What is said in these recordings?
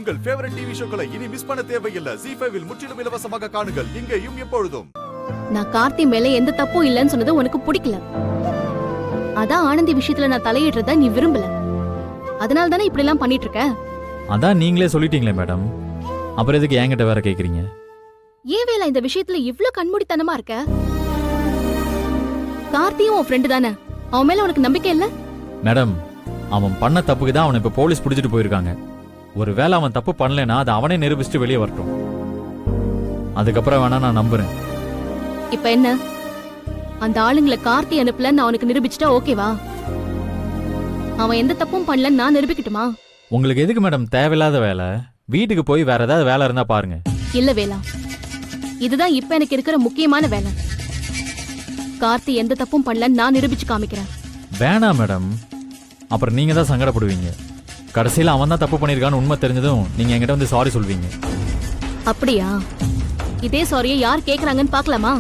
உங்கள் favourite TV ஷோக்களை இனி miss பண்ண தேவையில்லை. ZEE5 இல் முற்றிலும் இலவசமாக காணுங்கள். இங்கேயும் எப்பொழுதும். நான் கார்த்தி மேல எந்த தப்பும் இல்லைன்னு சொன்னது உனக்கு பிடிக்கல. அதான் ஆனந்தி விஷயத்துல நான் தலையிடுறத நீ விரும்பல. அதனால தானே இப்படி எல்லாம் பண்ணிட்டு இருக்க. அதான் நீங்களே சொல்லிட்டீங்களே மேடம், அப்புறம் எதுக்கு என்கிட்ட வேற கேக்குறீங்க? ஏன் வேலை இந்த விஷயத்துல இவ்ளோ கண்மூடித்தனமா இருக்க? கார்த்தியும் உன் ஃப்ரெண்டு தானே, அவன் மேல உனக்கு நம்பிக்கை இல்ல? மேடம், அவன் பண்ண தப்புக்கு தான் அவனை இப்ப போலீஸ் பிடிச்சிட்டு போயிருக்காங்க. ஒருவேளை அவன் தப்பு பண்ணலனா அதை அவனே நிரூபிச்சுட்டு வெளியே வரட்டும். அதுக்கப்புறம் வேணா நான் நம்புறேன். இப்ப என்ன, அந்த ஆளுங்களை கார்த்தி அனுப்பல நான் அவனுக்கு நிரூபிச்சிட்டா ஓகேவா? அவன் எந்த தப்பும் பண்ணலன்னு நான் நிரூபிக்கட்டுமா? உங்களுக்கு எதுக்கு மேடம் தேவையில்லாத வேலை? வீட்டுக்கு போய் வேற ஏதாவது வேலை இருந்தா பாருங்க. இல்ல வேலா, இதுதான் இப்ப எனக்கு இருக்கிற முக்கியமான வேலை. கார்த்தி எந்த தப்பும் பண்ணலன்னு நான் நிரூபிச்சு காமிக்கிறேன். வேணாம் மேடம், அப்புறம் நீங்க தான் சங்கடப்படுவீங்க. கடைசியில் அவன் தான் தப்பு பண்ணிருக்கான்னு உண்மை தெரிஞ்சதும் நீங்க என்கிட்ட வந்து சாரி சொல்வீங்க. அப்படியா? இதே சாரியை யார் கேக்குறாங்கன்னு பாக்கலாமா?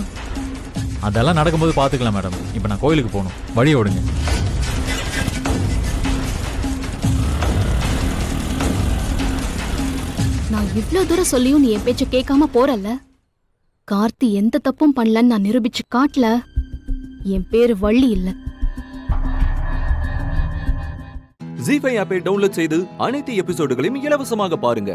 அதெல்லாம் நடக்கும்போது பாத்துக்கலாம் மேடம். இப்ப நான் கோயிலுக்கு போகணும், வழி ஓடுங்க. நான் இவ்ளோ தூரம் சொல்லியும் நீ என் பேச்ச கேட்காம போறல்ல. கார்த்தி எந்த தப்பும் பண்ணலன்னு நான் நிரூபிச்சு காட்டல, என் பேரு வள்ளி இல்ல. ZEE5 ஆப்பை டவுன்லோட் செய்து அனைத்து எபிசோடுகளையும் இலவசமாக பாருங்க.